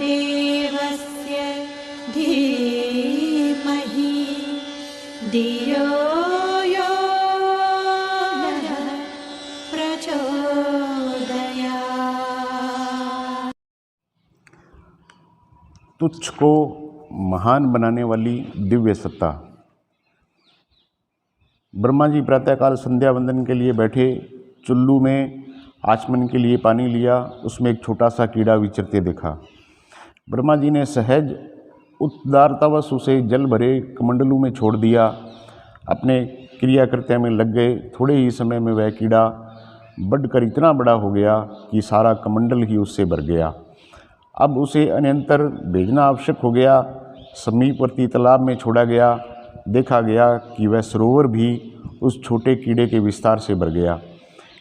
देवस्य धीमहि धियो यो नः प्रचोदयात्। तुच्छ को महान बनाने वाली दिव्य सत्ता। ब्रह्मा जी प्रातःकाल संध्या वंदन के लिए बैठे, चुल्लू में आचमन के लिए पानी लिया, उसमें एक छोटा सा कीड़ा विचरते देखा। ब्रह्मा जी ने सहज उदारतावश उसे जल भरे कमंडलू में छोड़ दिया, अपने क्रियाकृत्य में लग गए। थोड़े ही समय में वह कीड़ा बढ़कर इतना बड़ा हो गया कि सारा कमंडल ही उससे भर गया। अब उसे अन्यंतर भेजना आवश्यक हो गया। समीपवर्ती तालाब में छोड़ा गया। देखा गया कि वह सरोवर भी उस छोटे कीड़े के विस्तार से भर गया।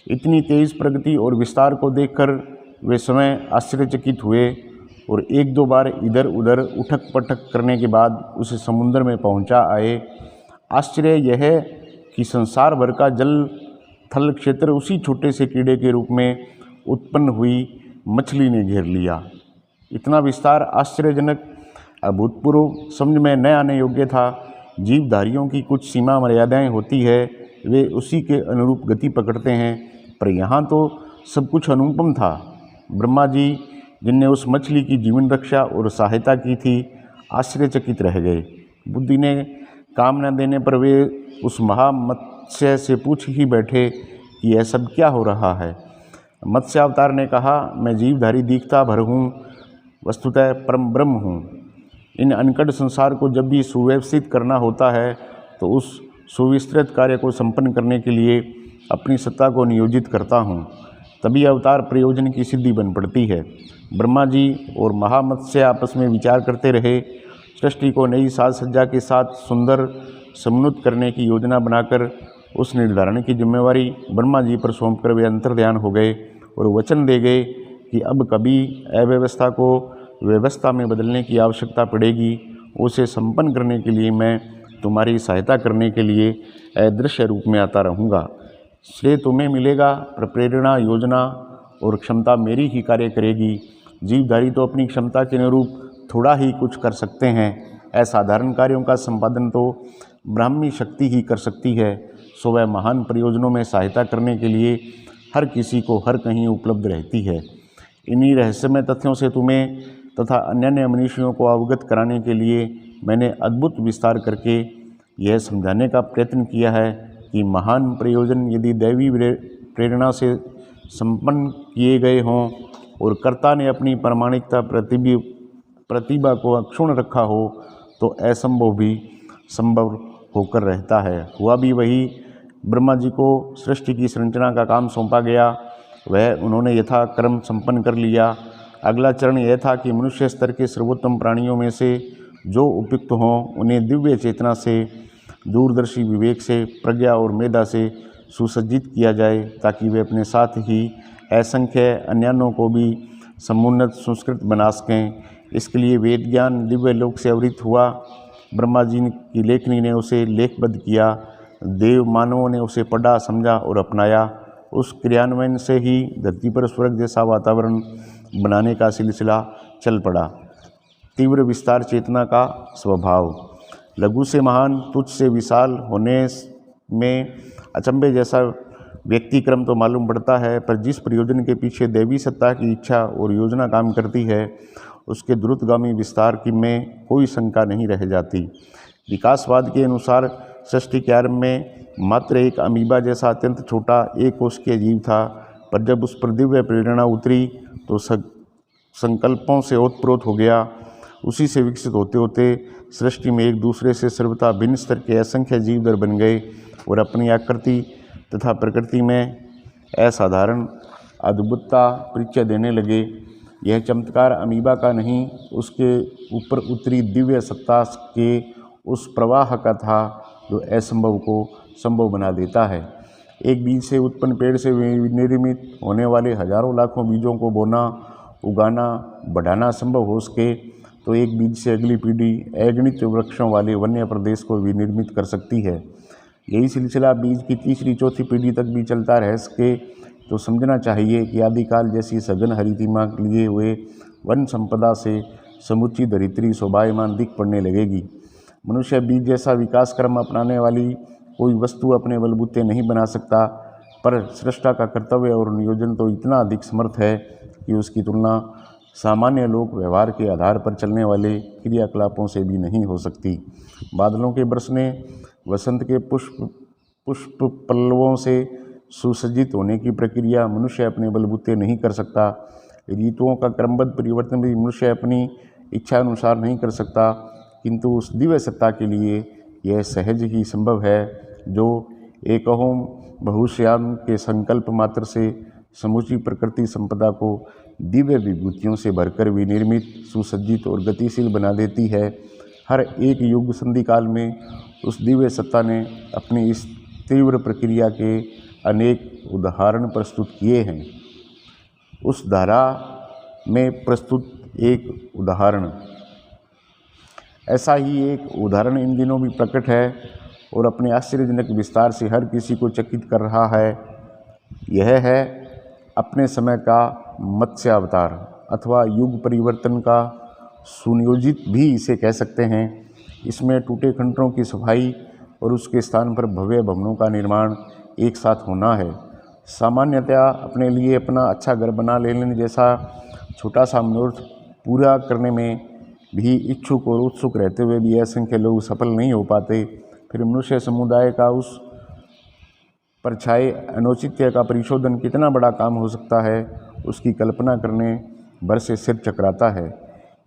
इतनी तेज़ प्रगति और विस्तार को देखकर वे स्वयं आश्चर्यचकित हुए और एक दो बार इधर उधर उठक पटक करने के बाद उसे समुद्र में पहुंचा आए। आश्चर्य यह है कि संसार भर का जल थल क्षेत्र उसी छोटे से कीड़े के रूप में उत्पन्न हुई मछली ने घेर लिया। इतना विस्तार आश्चर्यजनक, अभूतपूर्व, समझ में न आने योग्य था। जीवधारियों की कुछ सीमा मर्यादाएं होती है, वे उसी के अनुरूप गति पकड़ते हैं, पर यहाँ तो सब कुछ अनुपम था। ब्रह्मा जी, जिनने उस मछली की जीवन रक्षा और सहायता की थी, आश्चर्यचकित रह गए। बुद्धि ने काम न देने पर वे उस महामत्स्य से पूछ ही बैठे कि यह सब क्या हो रहा है। मत्स्य अवतार ने कहा, मैं जीवधारी दीखता भर हूँ, वस्तुतः परम ब्रह्म हूँ। इन अनकट संसार को जब भी सुव्यवस्थित करना होता है तो उस सुविस्तृत कार्य को संपन्न करने के लिए अपनी सत्ता को नियोजित करता हूँ, तभी अवतार प्रयोजन की सिद्धि बन पड़ती है। ब्रह्मा जी और महामत्स्य आपस में विचार करते रहे। सृष्टि को नई साज सज्जा के साथ सुंदर समुन्नत करने की योजना बनाकर उस निर्धारण की जिम्मेवारी ब्रह्मा जी पर सौंपकर वे अंतर्ध्यान हो गए और वचन दे गए कि अब कभी अव्यवस्था को व्यवस्था में बदलने की आवश्यकता पड़ेगी, उसे संपन्न करने के लिए मैं तुम्हारी सहायता करने के लिए अदृश्य रूप में आता रहूँगा। श्रेय तुम्हें मिलेगा, पर प्रेरणा, योजना और क्षमता मेरी ही कार्य करेगी। जीवधारी तो अपनी क्षमता के अनुरूप थोड़ा ही कुछ कर सकते हैं। असाधारण कार्यों का संपादन तो ब्राह्मी शक्ति ही कर सकती है। सो वह महान प्रयोजनों में सहायता करने के लिए हर किसी को हर कहीं उपलब्ध रहती है। इन्हीं रहस्यमय तथ्यों से तुम्हें तथा अन्य मनुष्यों को अवगत कराने के लिए मैंने अद्भुत विस्तार करके यह समझाने का प्रयत्न किया है कि महान प्रयोजन यदि दैवी प्रेरणा से संपन्न किए गए हों और कर्ता ने अपनी प्रामाणिकता प्रतिभा को अक्षुण्ण रखा हो तो असंभव भी संभव होकर रहता है। हुआ भी वही। ब्रह्मा जी को सृष्टि की संरचना का काम सौंपा गया, वह उन्होंने यथा क्रम संपन्न कर लिया। अगला चरण यह था कि मनुष्य स्तर के सर्वोत्तम प्राणियों में से जो उपयुक्त हों उन्हें दिव्य चेतना से, दूरदर्शी विवेक से, प्रज्ञा और मेधा से सुसज्जित किया जाए, ताकि वे अपने साथ ही असंख्य अन्यान्यों को भी समुन्नत संस्कृत बना सकें। इसके लिए वेद ज्ञान दिव्य लोक से अवृत हुआ। ब्रह्मा जी की लेखनी ने उसे लेखबद्ध किया। देव मानवों ने उसे पढ़ा, समझा और अपनाया। उस क्रियान्वयन से ही धरती पर स्वर्ग जैसा वातावरण बनाने का सिलसिला चल पड़ा। तीव्र विस्तार चेतना का स्वभाव। लघु से महान, तुच्छ से विशाल होने में अचंभे जैसा व्यक्तिक्रम तो मालूम पड़ता है, पर जिस प्रयोजन के पीछे दैवी सत्ता की इच्छा और योजना काम करती है उसके द्रुतगामी विस्तार की में कोई शंका नहीं रह जाती। विकासवाद के अनुसार सृष्टि के आरंभ में मात्र एक अमीबा जैसा अत्यंत छोटा एक कोशिकीय जीव था, पर जब उस पर दिव्य प्रेरणा उतरी तो संकल्पों से ओतप्रोत हो गया। उसी से विकसित होते होते सृष्टि में एक दूसरे से सर्वथा भिन्न स्तर के असंख्य जीवदर बन गए और अपनी आकृति तथा प्रकृति में असाधारण अद्भुतता परिचय देने लगे। यह चमत्कार अमीबा का नहीं, उसके ऊपर उतरी दिव्य सत्ता के उस प्रवाह का था जो असंभव को संभव बना देता है। एक बीज से उत्पन्न पेड़ से निर्मित होने वाले हजारों लाखों बीजों को बोना, उगाना, बढ़ाना संभव हो सके तो एक बीज से अगली पीढ़ी अगणित वृक्षों वाले वन्य प्रदेश को विनिर्मित कर सकती है। यही सिलसिला बीज की तीसरी चौथी पीढ़ी तक भी चलता रह सके तो समझना चाहिए कि आदिकाल जैसी सघन हरितिमा लिए हुए वन संपदा से समुची धरित्री शोभायमान दिख पड़ने लगेगी। मनुष्य बीज जैसा विकास क्रम अपनाने वाली कोई वस्तु अपने बलबूते नहीं बना सकता, पर सृष्टा का कर्तव्य और नियोजन तो इतना अधिक समर्थ है कि उसकी तुलना सामान्य लोक व्यवहार के आधार पर चलने वाले क्रियाकलापों से भी नहीं हो सकती। बादलों के बरसने, वसंत के पुष्प पल्लवों से सुसज्जित होने की प्रक्रिया मनुष्य अपने बलबूते नहीं कर सकता। ऋतुओं का क्रमबद्ध परिवर्तन भी मनुष्य अपनी इच्छा अनुसार नहीं कर सकता, किंतु उस दिव्य सत्ता के लिए यह सहज ही संभव है जो एकहोम बहुश्याम के संकल्प मात्र से समूची प्रकृति संपदा को दिव्य विभूतियों से भरकर विनिर्मित, सुसज्जित और गतिशील बना देती है। हर एक युग संधि काल में उस दिव्य सत्ता ने अपनी इस तीव्र प्रक्रिया के अनेक उदाहरण प्रस्तुत किए हैं। उस धारा में प्रस्तुत एक उदाहरण, ऐसा ही एक उदाहरण इन दिनों भी प्रकट है और अपने आश्चर्यजनक विस्तार से हर किसी को चकित कर रहा है। यह है अपने समय का मत्स्य अवतार अथवा युग परिवर्तन का सुनियोजित भी इसे कह सकते हैं। इसमें टूटे खंडरों की सफाई और उसके स्थान पर भव्य भवनों का निर्माण एक साथ होना है। सामान्यतया अपने लिए अपना अच्छा घर बना लेने जैसा छोटा सा मनोरथ पूरा करने में भी इच्छुक और उत्सुक रहते हुए भी असंख्य लोग सफल नहीं हो पाते। फिर मनुष्य समुदाय का उस पर छाए अनौचित्य का परिशोधन कितना बड़ा काम हो सकता है, उसकी कल्पना करने भर से सिर चकराता है।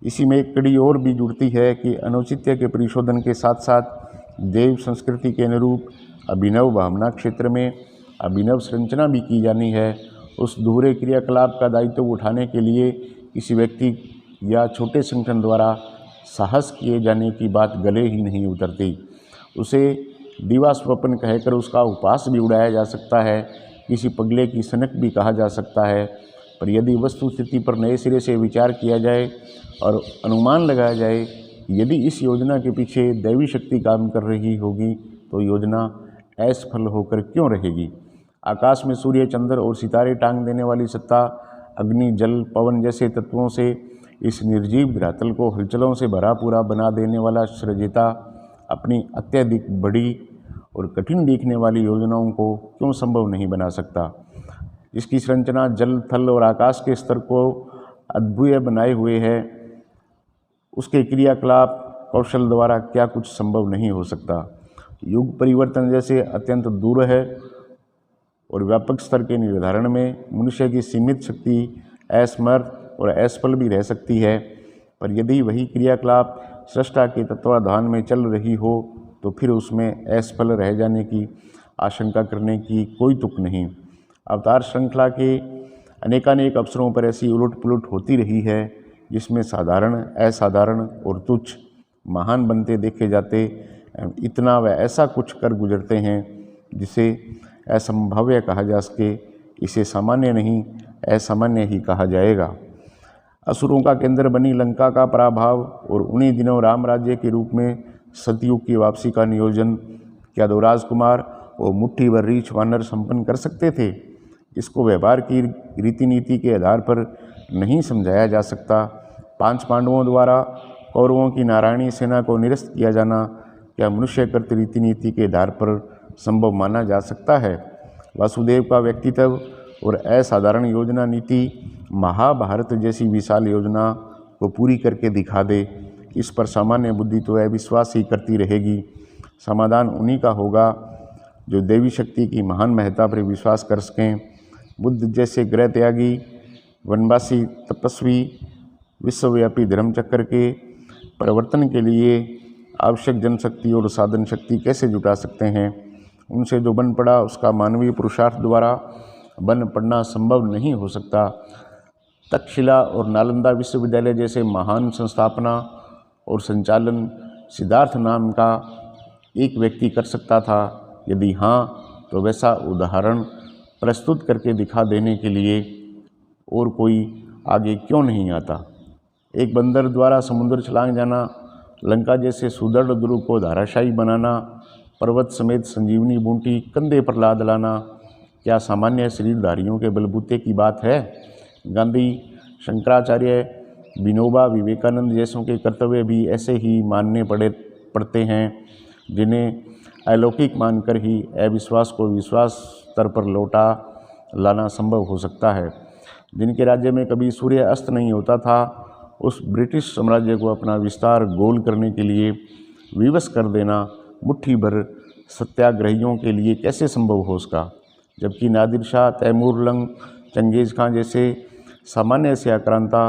इसी में एक कड़ी और भी जुड़ती है कि अनौचित्य के परिशोधन के साथ साथ देव संस्कृति के अनुरूप अभिनव भावना क्षेत्र में अभिनव संरचना भी की जानी है। उस दोहरे क्रियाकलाप का दायित्व उठाने के लिए किसी व्यक्ति या छोटे संगठन द्वारा साहस किए जाने की बात गले ही नहीं उतरती। उसे दीवा स्वप्न कहकर उसका उपहास भी उड़ाया जा सकता है, किसी पगले की सनक भी कहा जा सकता है। पर यदि वस्तु स्थिति पर नए सिरे से विचार किया जाए और अनुमान लगाया जाए कि यदि इस योजना के पीछे दैवी शक्ति काम कर रही होगी तो योजना असफल होकर क्यों रहेगी। आकाश में सूर्य, चंद्र और सितारे टांग देने वाली सत्ता अग्नि, जल, पवन जैसे तत्वों से इस निर्जीव धरातल को हलचलों से भरा पूरा बना देने वाला सृजता अपनी अत्यधिक बड़ी और कठिन दिखने वाली योजनाओं को क्यों संभव नहीं बना सकता। जिसकी संरचना जल, थल और आकाश के स्तर को अद्भुत बनाए हुए है, उसके क्रियाकलाप कौशल द्वारा क्या कुछ संभव नहीं हो सकता। युग परिवर्तन जैसे अत्यंत दूर है और व्यापक स्तर के निर्धारण में मनुष्य की सीमित शक्ति असमर्थ और असफल भी रह सकती है। पर यदि वही क्रियाकलाप सृष्टा के तत्वाधान में चल रही हो तो फिर उसमें असफल रह जाने की आशंका करने की कोई तुक नहीं। अवतार श्रृंखला के अनेकानेक अवसरों पर ऐसी उलट पुलट होती रही है जिसमें साधारण, असाधारण और तुच्छ महान बनते देखे जाते, इतना व ऐसा कुछ कर गुजरते हैं जिसे असंभव्य कहा जा सके। इसे सामान्य नहीं, असामान्य ही कहा जाएगा। असुरों का केंद्र बनी लंका का पराभव और उन्हीं दिनों राम राज्य के रूप में सतयुग की वापसी का नियोजन क्या दो राजकुमार और मुट्ठी भर रीछ वानर संपन्न कर सकते थे। इसको व्यवहार की रीति नीति के आधार पर नहीं समझाया जा सकता। 5 पांडवों द्वारा कौरवों की नारायणी सेना को निरस्त किया जाना क्या मनुष्यकृत रीति नीति के आधार पर संभव माना जा सकता है। वासुदेव का व्यक्तित्व और असाधारण योजना नीति महाभारत जैसी विशाल योजना को पूरी करके दिखा दे, इस पर सामान्य बुद्धि तो अविश्वास ही करती रहेगी। समाधान उन्हीं का होगा जो देवी शक्ति की महान महत्ता पर विश्वास कर सकें। बुद्ध जैसे गृह त्यागी, वनवासी तपस्वी विश्वव्यापी धर्मचक्र के परिवर्तन के लिए आवश्यक जनशक्ति और साधन शक्ति कैसे जुटा सकते हैं। उनसे जो बन पड़ा उसका मानवीय पुरुषार्थ द्वारा बन पड़ना संभव नहीं हो सकता। तक्षशिला और नालंदा विश्वविद्यालय जैसे महान संस्थापना और संचालन सिद्धार्थ नाम का एक व्यक्ति कर सकता था। यदि हाँ, तो वैसा उदाहरण प्रस्तुत करके दिखा देने के लिए और कोई आगे क्यों नहीं आता। एक बंदर द्वारा समुद्र छलांग जाना, लंका जैसे सुदृढ़ दुर्ग को धाराशायी बनाना, पर्वत समेत संजीवनी बूटी कंधे पर लाद लाना, क्या सामान्य शरीरधारियों के बलबूते की बात है। गांधी, शंकराचार्य, विनोबा विवेकानंद जैसों के कर्तव्य भी ऐसे ही मानने पड़ते हैं, जिन्हें अलौकिक मानकर ही अविश्वास को विश्वास स्तर पर लौटा लाना संभव हो सकता है। जिनके राज्य में कभी सूर्य अस्त नहीं होता था, उस ब्रिटिश साम्राज्य को अपना विस्तार गोल करने के लिए विवश कर देना मुट्ठी भर सत्याग्रहियों के लिए कैसे संभव हो सका, जबकि नादिर शाह, तैमूर लंग, चंगेज़ खां जैसे सामान्य से आक्रांता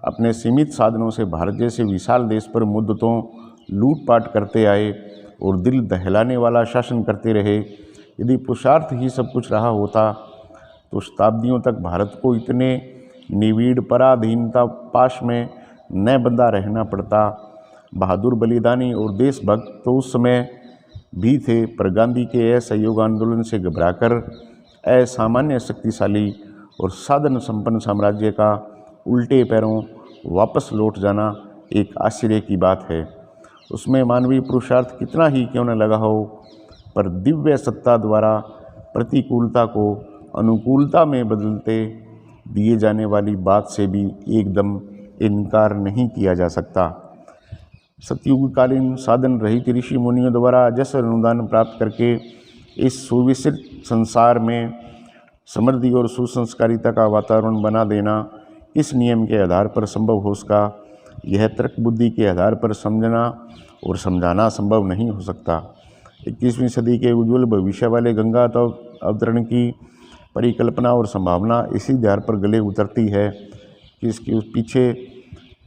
अपने सीमित साधनों से भारत जैसे विशाल देश पर मुद्दतों लूटपाट करते आए और दिल दहलाने वाला शासन करते रहे। यदि पुरुषार्थ ही सब कुछ रहा होता तो शताब्दियों तक भारत को इतने निविड़ पराधीनता पाश में न बंधा रहना पड़ता। बहादुर बलिदानी और देशभक्त तो उस समय भी थे, पर गांधी के असहयोग आंदोलन से घबराकर असामान्य शक्तिशाली और साधन संपन्न साम्राज्य का उल्टे पैरों वापस लौट जाना एक आश्चर्य की बात है। उसमें मानवीय पुरुषार्थ कितना ही क्यों न लगा हो, पर दिव्य सत्ता द्वारा प्रतिकूलता को अनुकूलता में बदलते दिए जाने वाली बात से भी एकदम इनकार नहीं किया जा सकता। सतयुगकालीन साधन रहित ऋषि मुनियों द्वारा अजस्र अनुदान प्राप्त करके इस सुविस्तृत संसार में समृद्धि और सुसंस्कारिता का वातावरण बना देना इस नियम के आधार पर संभव हो सका, यह तर्क बुद्धि के आधार पर समझना और समझाना संभव नहीं हो सकता। 21वीं सदी के उज्ज्वल भविष्य वाले गंगा अवतरण की परिकल्पना और संभावना इसी आधार पर गले उतरती है कि इसके उस पीछे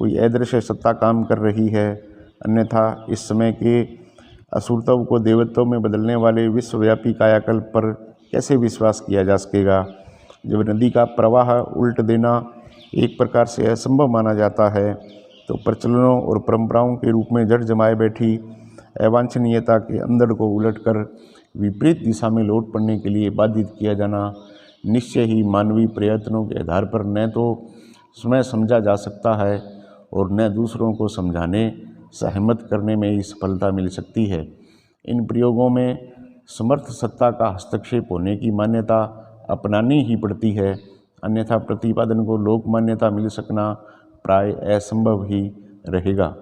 कोई अदृश्य सत्ता काम कर रही है, अन्यथा इस समय के असुरत्व को देवत्व में बदलने वाले विश्वव्यापी कायाकल्प पर कैसे विश्वास किया जा सकेगा। जब नदी का प्रवाह उल्ट देना एक प्रकार से असंभव माना जाता है, तो प्रचलनों और परंपराओं के रूप में जड़ जमाए बैठी अवांछनीयता के अंधड़ को उलटकर विपरीत दिशा में लौट पड़ने के लिए बाधित किया जाना निश्चय ही मानवीय प्रयत्नों के आधार पर न तो स्वयं समझा जा सकता है और न दूसरों को समझाने सहमत करने में ही सफलता मिल सकती है। इन प्रयोगों में समर्थ सत्ता का हस्तक्षेप होने की मान्यता अपनानी ही पड़ती है, अन्यथा प्रतिपादन को लोक मान्यता मिल सकना प्राय असंभव ही रहेगा।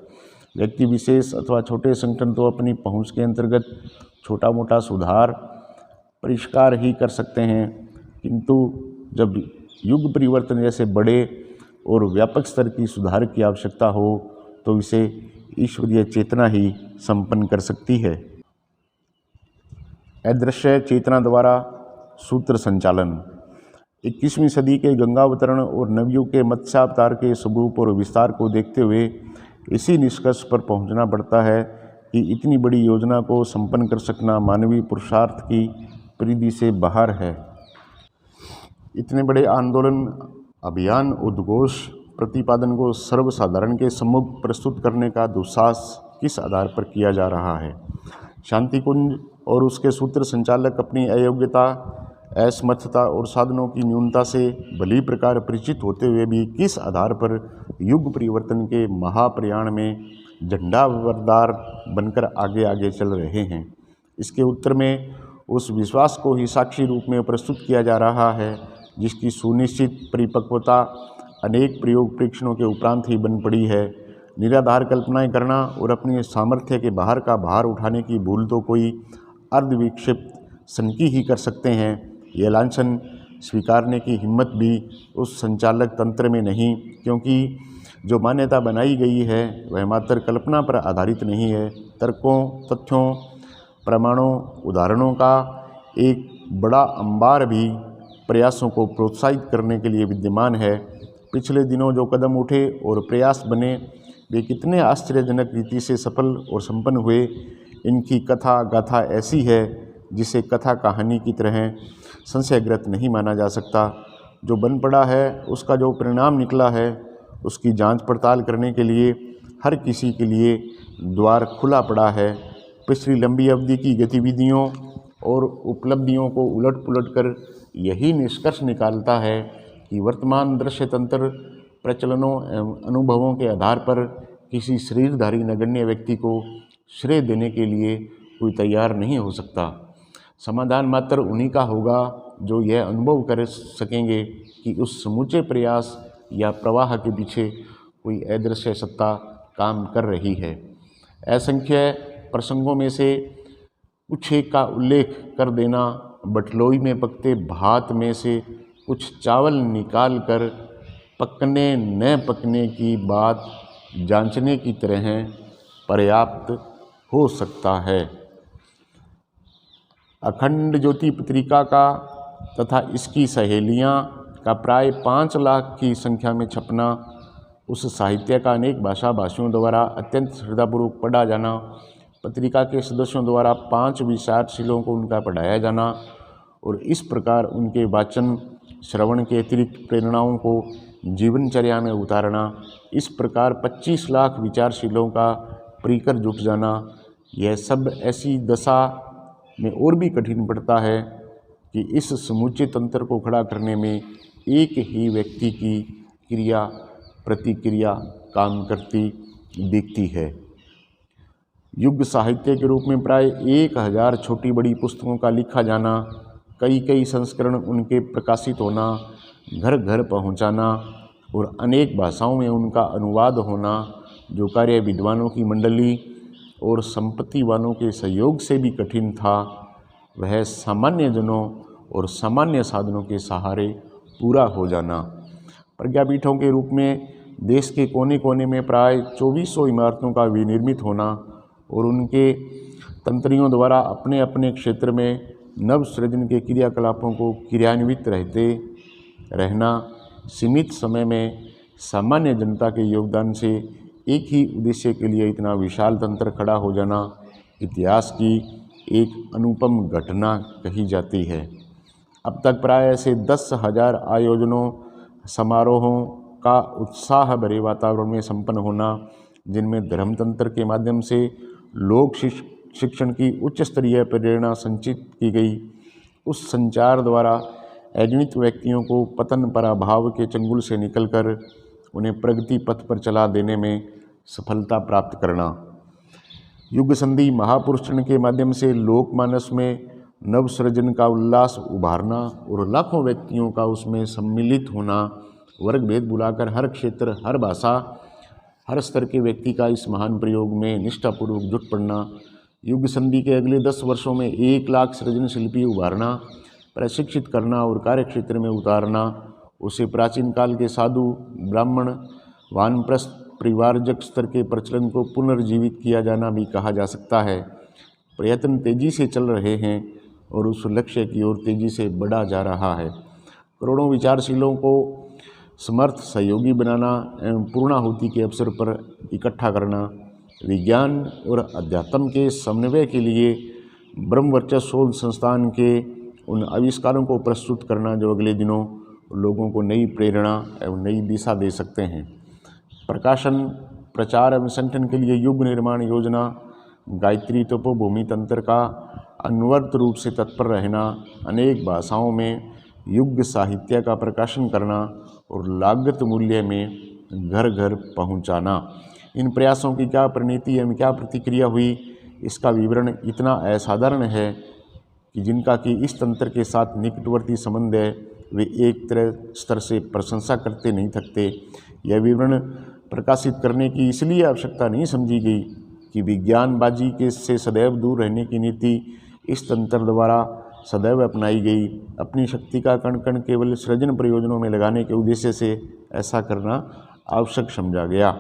व्यक्ति विशेष अथवा छोटे संगठन तो अपनी पहुंच के अंतर्गत छोटा मोटा सुधार परिष्कार ही कर सकते हैं, किंतु जब युग परिवर्तन जैसे बड़े और व्यापक स्तर की सुधार की आवश्यकता हो तो इसे ईश्वरीय चेतना ही संपन्न कर सकती है। अदृश्य चेतना द्वारा सूत्र संचालन। 21वीं सदी के गंगावतरण और नवयुग के मत्स्यावतार के स्वरूप और विस्तार को देखते हुए इसी निष्कर्ष पर पहुंचना पड़ता है कि इतनी बड़ी योजना को संपन्न कर सकना मानवीय पुरुषार्थ की परिधि से बाहर है। इतने बड़े आंदोलन, अभियान, उद्घोष प्रतिपादन को सर्वसाधारण के सम्मुख प्रस्तुत करने का दुस्साहस किस आधार पर किया जा रहा है। शांति कुंज और उसके सूत्र संचालक अपनी अयोग्यता, असमर्थता और साधनों की न्यूनता से भली प्रकार परिचित होते हुए भी किस आधार पर युग परिवर्तन के महाप्रयाण में झंडावरदार बनकर आगे आगे चल रहे हैं। इसके उत्तर में उस विश्वास को ही साक्षी रूप में प्रस्तुत किया जा रहा है जिसकी सुनिश्चित परिपक्वता अनेक प्रयोग परीक्षणों के उपरांत ही बन पड़ी है। निराधार कल्पनाएं करना और अपनी सामर्थ्य के बाहर का भार उठाने की भूल तो कोई अर्धविक्षिप्त सनकी ही कर सकते हैं। यह लांछन स्वीकारने की हिम्मत भी उस संचालक तंत्र में नहीं, क्योंकि जो मान्यता बनाई गई है वह मात्र कल्पना पर आधारित नहीं है, तर्कों, तथ्यों, प्रमाणों, उदाहरणों का एक बड़ा अंबार भी प्रयासों को प्रोत्साहित करने के लिए विद्यमान है। पिछले दिनों जो कदम उठे और प्रयास बने वे कितने आश्चर्यजनक रीति से सफल और संपन्न हुए। इनकी कथा गाथा ऐसी है जिसे कथा कहानी की तरह संशयग्रस्त नहीं माना जा सकता। जो बन पड़ा है, उसका जो परिणाम निकला है, उसकी जांच पड़ताल करने के लिए हर किसी के लिए द्वार खुला पड़ा है। पिछली लंबी अवधि की गतिविधियों और उपलब्धियों को उलट पुलट कर यही निष्कर्ष निकालता है कि वर्तमान दृश्य तंत्र प्रचलनों एवं अनुभवों के आधार पर किसी शरीरधारी नगण्य व्यक्ति को श्रेय देने के लिए कोई तैयार नहीं हो सकता। समाधान मात्र उन्हीं का होगा जो यह अनुभव कर सकेंगे कि उस समूचे प्रयास या प्रवाह के पीछे कोई अदृश्य सत्ता काम कर रही है। असंख्य प्रसंगों में से कुछ एक का उल्लेख कर देना बटलोई में पकते भात में से कुछ चावल निकाल कर पकने न पकने की बात जांचने की तरह पर्याप्त हो सकता है। अखंड ज्योति पत्रिका का तथा इसकी सहेलियां का प्राय 5 लाख की संख्या में छपना, उस साहित्य का अनेक भाषा भाषियों द्वारा अत्यंत श्रद्धापूर्वक पढ़ा जाना, पत्रिका के सदस्यों द्वारा 5 विचारशीलों को उनका पढ़ाया जाना और इस प्रकार उनके वाचन श्रवण के अतिरिक्त प्रेरणाओं को जीवनचर्या में उतारना, इस प्रकार 25 लाख विचारशीलों का परिकर जुट जाना, यह सब ऐसी दशा में और भी कठिन पड़ता है कि इस समूचे तंत्र को खड़ा करने में एक ही व्यक्ति की क्रिया प्रतिक्रिया काम करती दिखती है। युग साहित्य के रूप में प्राय 1000 छोटी बड़ी पुस्तकों का लिखा जाना, कई संस्करण उनके प्रकाशित होना, घर घर पहुंचाना और अनेक भाषाओं में उनका अनुवाद होना, जो कार्य विद्वानों की मंडली और संपत्तिवानों के सहयोग से भी कठिन था, वह सामान्य जनों और सामान्य साधनों के सहारे पूरा हो जाना। प्रज्ञापीठों के रूप में देश के कोने कोने में प्राय 2400 इमारतों का विनिर्मित होना और उनके तंत्रियों द्वारा अपने अपने क्षेत्र में नव सृजन के क्रियाकलापों को क्रियान्वित रहना, सीमित समय में सामान्य जनता के योगदान से एक ही उद्देश्य के लिए इतना विशाल तंत्र खड़ा हो जाना इतिहास की एक अनुपम घटना कही जाती है। अब तक प्राय ऐसे 10,000 आयोजनों समारोहों का उत्साह भरे वातावरण में संपन्न होना, जिनमें धर्मतंत्र के माध्यम से लोक शिक्षण की उच्च स्तरीय प्रेरणा संचित की गई, उस संचार द्वारा अगणित व्यक्तियों को पतन पराभाव के चंगुल से निकलकर उन्हें प्रगति पथ पर चला देने में सफलता प्राप्त करना, युग संधि महापुरुषण के माध्यम से लोकमानस में नवसृजन का उल्लास उभारना और लाखों व्यक्तियों का उसमें सम्मिलित होना, वर्ग भेद बुलाकर हर क्षेत्र, हर भाषा, हर स्तर के व्यक्ति का इस महान प्रयोग में निष्ठापूर्वक जुट पड़ना, युग संधि के अगले 10 वर्षों में 1 लाख सृजन शिल्पी उभारना, प्रशिक्षित करना और कार्यक्षेत्र में उतारना, उसे प्राचीन काल के साधु ब्राह्मण वानप्रस्थ परिवारजक स्तर के प्रचलन को पुनर्जीवित किया जाना भी कहा जा सकता है। प्रयत्न तेजी से चल रहे हैं और उस लक्ष्य की ओर तेजी से बढ़ा जा रहा है। करोड़ों विचारशीलों को समर्थ सहयोगी बनाना एवं पूर्णाहुति के अवसर पर इकट्ठा करना, विज्ञान और अध्यात्म के समन्वय के लिए ब्रह्मवर्चस्व शोध संस्थान के उन आविष्कारों को प्रस्तुत करना जो अगले दिनों लोगों को नई प्रेरणा एवं नई दिशा दे सकते हैं। प्रकाशन, प्रचार एवं संगठन के लिए युग निर्माण योजना, गायत्री तपोभूमि तंत्र का अनवरत रूप से तत्पर रहना, अनेक भाषाओं में युग साहित्य का प्रकाशन करना और लागत मूल्य में घर घर पहुंचाना। इन प्रयासों की क्या परिणति एवं क्या प्रतिक्रिया हुई, इसका विवरण इतना असाधारण है कि जिनका कि इस तंत्र के साथ निकटवर्ती संबंध है, वे एक तरह स्तर से प्रशंसा करते नहीं थकते। यह विवरण प्रकाशित करने की इसलिए आवश्यकता नहीं समझी गई कि विज्ञानबाजी के से सदैव दूर रहने की नीति इस तंत्र द्वारा सदैव अपनाई गई। अपनी शक्ति का कण कण केवल सृजन प्रयोजनों में लगाने के उद्देश्य से ऐसा करना आवश्यक समझा गया।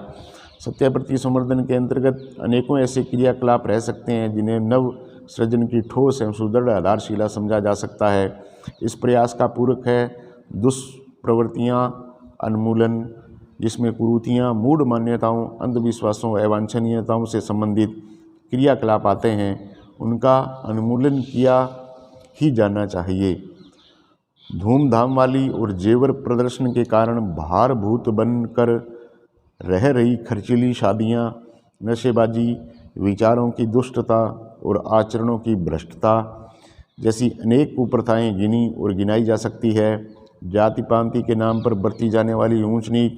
सत्य प्रति संवर्धन के अंतर्गत अनेकों ऐसे क्रियाकलाप रह सकते हैं जिन्हें नव सृजन की ठोस एवं सुदृढ़ आधारशिला समझा जा सकता है। इस प्रयास का पूरक है दुष्प्रवृत्तियाँ अन्मूलन, जिसमें कुरीतियाँ, मूढ़ मान्यताओं, अंधविश्वासों, अवांछनीयताओं से संबंधित क्रियाकलाप आते हैं, उनका अन्मूलन किया ही जाना चाहिए। धूमधाम वाली और जेवर प्रदर्शन के कारण भारभूत बनकर रह रही खर्चीली शादियाँ, नशेबाजी, विचारों की दुष्टता और आचरणों की भ्रष्टता जैसी अनेक कुप्रथाएं गिनी और गिनाई जा सकती है। जाति पांति के नाम पर बरती जाने वाली ऊंच नीच,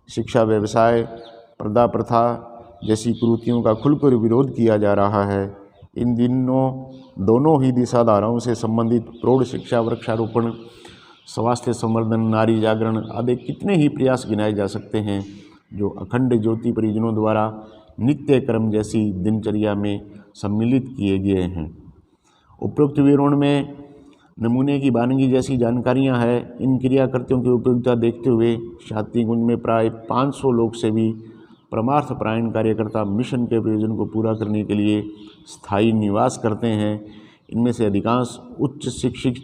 शिक्षा व्यवसाय, पर्दा प्रथा जैसी कुरीतियों का खुलकर विरोध किया जा रहा है। इन दिनों दोनों ही दिशाधाराओं से संबंधित प्रौढ़ शिक्षा, वृक्षारोपण, स्वास्थ्य संवर्धन, नारी जागरण आदि कितने ही प्रयास गिनाए जा सकते हैं जो अखंड ज्योति परिजनों द्वारा नित्य कर्म जैसी दिनचर्या में सम्मिलित किए गए हैं। उपरोक्त विवरण में नमूने की वानगी जैसी जानकारियां हैं। इन क्रियाकृत्यों की उपयोगिता देखते हुए शांति कुंज में प्राय 500 लोग से भी परमार्थ परायण कार्यकर्ता मिशन के प्रयोजन को पूरा करने के लिए स्थायी निवास करते हैं। इनमें से अधिकांश उच्च शिक्षित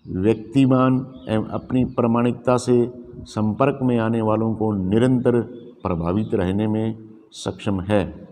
व्यक्तिमान एवं अपनी प्रामाणिकता से संपर्क में आने वालों को निरंतर प्रभावित रहने में सक्षम है।